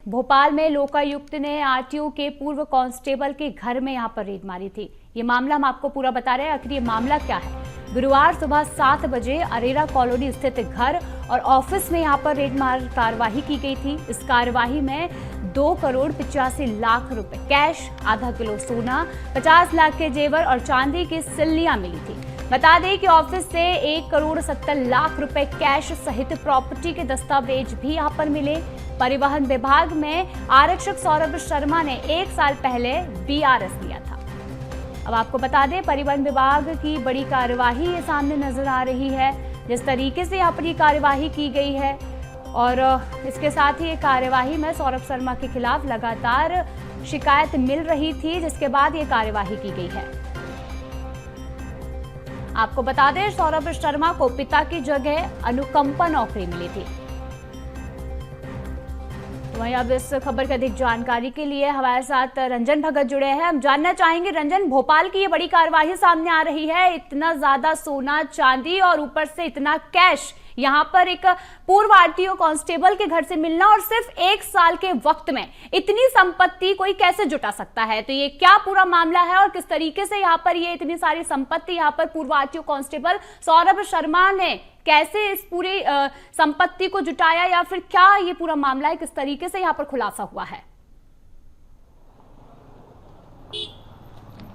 भोपाल में लोकायुक्त ने आरटीओ के पूर्व कांस्टेबल के घर में यहां पर रेड मारी थी। ये मामला हम आपको पूरा बता रहे हैं। आखिर ये मामला क्या है? गुरुवार सुबह 7 बजे अरेरा कॉलोनी स्थित घर और ऑफिस में यहां पर रेड मार कार्रवाई की गई थी। इस कार्रवाई में 2 करोड़ 85 लाख रुपए कैश, आधा किलो सोना, 50 लाख के जेवर और चांदी की सिल्लियां मिली थी। बता दें कि ऑफिस से 1 करोड़ 70 लाख रुपए कैश सहित प्रॉपर्टी के दस्तावेज भी यहां पर मिले। परिवहन विभाग में आरक्षक सौरभ शर्मा ने 1 साल पहले बीआरएस लिया था। अब आपको बता दें, परिवहन विभाग की बड़ी कार्यवाही ये सामने नजर आ रही है। जिस तरीके से यहाँ पर ये कार्यवाही की गई है और इसके साथ ही ये कार्यवाही में सौरभ शर्मा के खिलाफ लगातार शिकायत मिल रही थी, जिसके बाद ये कार्यवाही की गई है। आपको बता दें, सौरभ शर्मा को पिता की जगह अनुकंपा नौकरी मिली थी। वहीं अब इस खबर की अधिक जानकारी के लिए हमारे साथ रंजन भगत जुड़े हैं। हम जानना चाहेंगे रंजन, भोपाल की ये बड़ी कार्यवाही सामने आ रही है, इतना ज्यादा सोना चांदी और ऊपर से इतना कैश, यहाँ पर एक पूर्व आरटीओ कांस्टेबल के घर से मिलना और सिर्फ 1 साल के वक्त में इतनी संपत्ति कोई कैसे जुटा सकता है? तो ये क्या पूरा मामला है और किस तरीके से यहाँ पर ये इतनी सारी संपत्ति यहाँ पर पूर्व आरटीओ कांस्टेबल सौरभ शर्मा ने कैसे इस पूरी संपत्ति को जुटाया, या फिर क्या ये पूरा मामला है, किस तरीके से यहाँ पर खुलासा हुआ है?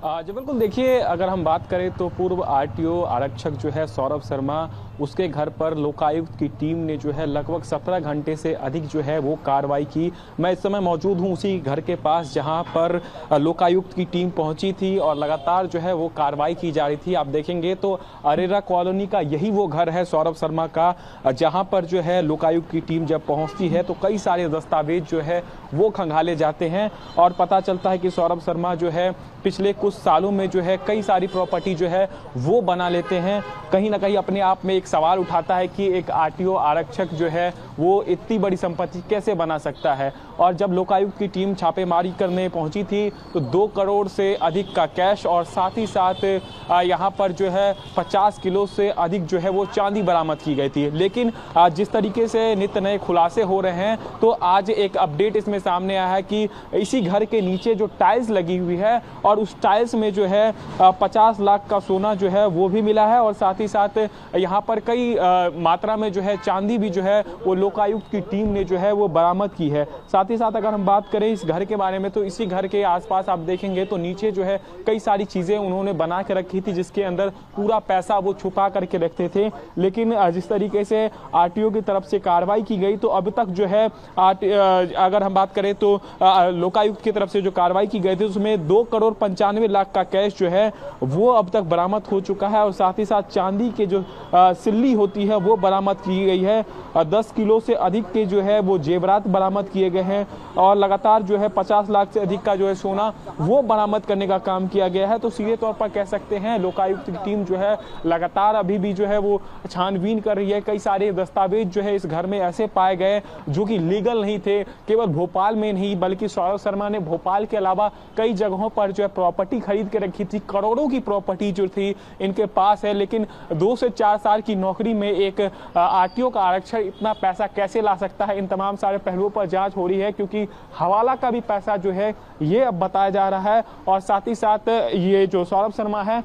जी बिल्कुल, देखिए अगर हम बात करें तो पूर्व आरटीओ आरक्षक जो है सौरभ शर्मा, उसके घर पर लोकायुक्त की टीम ने जो है लगभग 17 घंटे से अधिक जो है वो कार्रवाई की। मैं इस समय मौजूद हूँ उसी घर के पास जहां पर लोकायुक्त की टीम पहुंची थी और लगातार जो है वो कार्रवाई की जा रही थी। आप देखेंगे तो अरेरा कॉलोनी का यही वो घर है सौरभ शर्मा का, जहां पर जो है लोकायुक्त की टीम जब पहुंचती है तो कई सारे दस्तावेज जो है वो खंगाले जाते हैं और पता चलता है कि सौरभ शर्मा जो है पिछले कुछ सालों में जो है कई सारी प्रॉपर्टी जो है वो बना लेते हैं। कहीं ना कहीं अपने आप में एक सवाल उठाता है कि एक आरटीओ आरक्षक जो है वो इतनी बड़ी संपत्ति कैसे बना सकता है। और जब लोकायुक्त की टीम छापेमारी करने पहुंची थी तो 2 करोड़ से अधिक का कैश और साथ ही साथ यहाँ पर जो है 50 किलो से अधिक जो है वो चांदी बरामद की गई थी। लेकिन जिस तरीके से नित्य नए खुलासे हो रहे हैं तो आज एक अपडेट इसमें सामने आया है कि इसी घर के नीचे जो टाइल्स लगी हुई है और उस टाइल्स में जो है 50 लाख का सोना जो है वो भी मिला है और साथ ही साथ यहाँ पर कई मात्रा में जो है चांदी भी जो है वो लोकायुक्त की टीम ने जो है वो बरामद की है। साथ ही साथ अगर हम बात करें इस घर के बारे में तो इसी घर के आसपास आप देखेंगे तो नीचे जो है कई सारी चीज़ें उन्होंने बना के रखी थी, जिसके अंदर पूरा पैसा वो छुपा करके रखते थे। लेकिन जिस तरीके से आरटीओ की तरफ से कार्रवाई की गई तो अब तक जो है अगर हम बात करें तो लोकायुक्त की तरफ से जो कार्रवाई की गई थी उसमें 2 करोड़ 95 लाख का कैश जो है वो अब तक बरामद हो चुका है और साथ ही साथ चांदी के जो सिल्ली होती है वो बरामद की गई है। 10 किलो से अधिक के जो है वो जेवरात बरामद किए गए हैं और लगातार जो है 50 लाख से अधिक का जो है सोना वो बरामद करने का काम किया गया है। तो सीधे तौर पर कह सकते हैं लोकायुक्त की टीम जो है लगातार अभी भी जो है वो छानबीन कर रही है। कई सारे दस्तावेज जो है इस घर में ऐसे पाए गए जो कि लीगल नहीं थे। केवल भोपाल में नहीं बल्कि सौरभ शर्मा ने भोपाल के अलावा कई जगहों पर जो है प्रॉपर्टी खरीद के रखी थी। करोड़ों की प्रॉपर्टी जो थी इनके पास है, लेकिन 2 से 4 साल की नौकरी में एक आरटीओ का आरक्षक इतना पैसा कैसे ला सकता है? इन तमाम सारे पहलुओं पर जांच हो रही है, क्योंकि हवाला का भी पैसा जो है ये अब बताया जा रहा है और साथ ही साथ ये जो सौरभ शर्मा है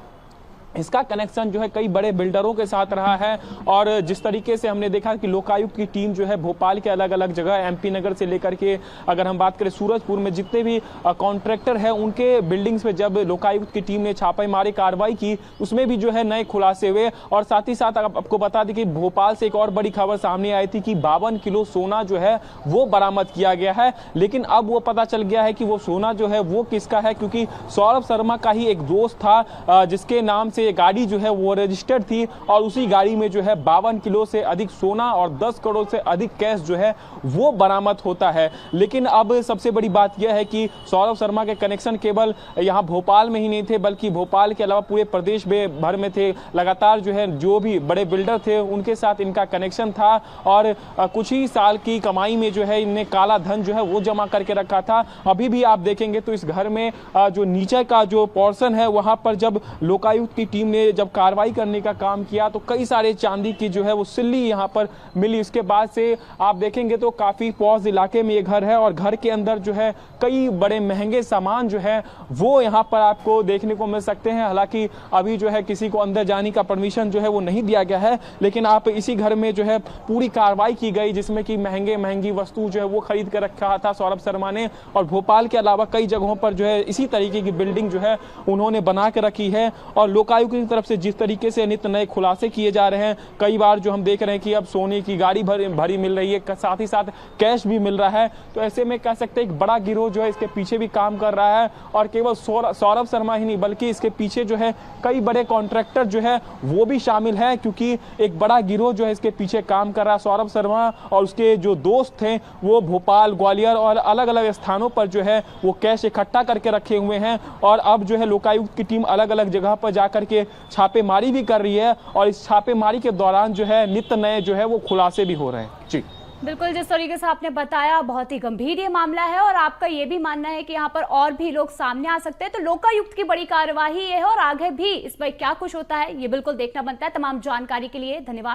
इसका कनेक्शन जो है कई बड़े बिल्डरों के साथ रहा है। और जिस तरीके से हमने देखा कि लोकायुक्त की टीम जो है भोपाल के अलग अलग जगह एमपी नगर से लेकर के अगर हम बात करें सूरजपुर में जितने भी कॉन्ट्रैक्टर हैं उनके बिल्डिंग्स में जब लोकायुक्त की टीम ने छापेमारी कार्रवाई की उसमें भी जो है नए खुलासे हुए। और साथ ही साथ आपको बता दें कि भोपाल से एक और बड़ी खबर सामने आई थी कि 52 किलो सोना जो है वो बरामद किया गया है। लेकिन अब वो पता चल गया है कि वो सोना जो है वो किसका है, क्योंकि सौरभ शर्मा का ही एक दोस्त था जिसके नाम से गाड़ी जो है वो रजिस्टर्ड थी और उसी गाड़ी में जो है 52 किलो से अधिक सोना और 10 करोड़ से अधिक कैश जो है वो बरामद होता है। लेकिन अब सबसे बड़ी बात यह है कि सौरभ शर्मा के कनेक्शन केवल यहाँ भोपाल में ही नहीं थे बल्कि भोपाल के अलावा पूरे प्रदेश में भर में थे। लगातार जो है जो भी बड़े बिल्डर थे उनके साथ इनका कनेक्शन था और कुछ ही साल की कमाई में जो है इनने काला धन जो है वो जमा करके रखा था। अभी भी आप देखेंगे तो इस घर में जो नीचे का जो पोर्शन है वहां पर जब लोकायुक्त की टीम ने जब कार्रवाई करने का काम किया तो कई सारे चांदी की जो है वो सिल्ली यहाँ पर मिली। इसके बाद से आप देखेंगे तो काफ़ी पॉज इलाके में ये घर है और घर के अंदर जो है कई बड़े महंगे सामान जो है वो यहाँ पर आपको देखने को मिल सकते हैं। हालांकि अभी जो है किसी को अंदर जाने का परमिशन जो है वो नहीं दिया गया है, लेकिन आप इसी घर में जो है पूरी कार्रवाई की गई जिसमें कि महंगी वस्तु जो है वो खरीद कर रखा था सौरभ शर्मा ने। और भोपाल के अलावा कई जगहों पर जो है इसी तरीके की बिल्डिंग जो है उन्होंने बना के रखी है। और लोकायुक्त की तरफ से जिस तरीके से नित्य नए खुलासे किए जा रहे हैं, कई बार जो हम देख रहे हैं कि अब सोने की गाड़ी भरी मिल रही है, साथ ही साथ कैश भी मिल रहा है। तो ऐसे में कह सकते हैं एक बड़ा गिरोह जो है इसके पीछे भी काम कर रहा है। और केवल सौरभ शर्मा ही नहीं बल्कि इसके पीछे जो है कई बड़े कॉन्ट्रैक्टर जो है वो भी शामिल है, क्योंकि एक बड़ा गिरोह जो है इसके पीछे काम कर रहा है। सौरभ शर्मा और उसके जो दोस्त थे वो भोपाल, ग्वालियर और अलग अलग स्थानों पर जो है वो कैश इकट्ठा करके रखे हुए हैं। और अब जो है लोकायुक्त की टीम अलग अलग जगह पर जाकर के छापेमारी भी कर रही है और इस छापेमारी के दौरान जो है नित्य नए जो है वो खुलासे भी हो रहे हैं। जी बिल्कुल, जिस तरीके से आपने बताया बहुत ही गंभीर ये मामला है और आपका ये भी मानना है कि यहाँ पर और भी लोग सामने आ सकते हैं। तो लोकायुक्त की बड़ी कार्यवाही ये है और आगे भी इस पर क्या कुछ होता है ये बिल्कुल देखना बनता है। तमाम जानकारी के लिए धन्यवाद।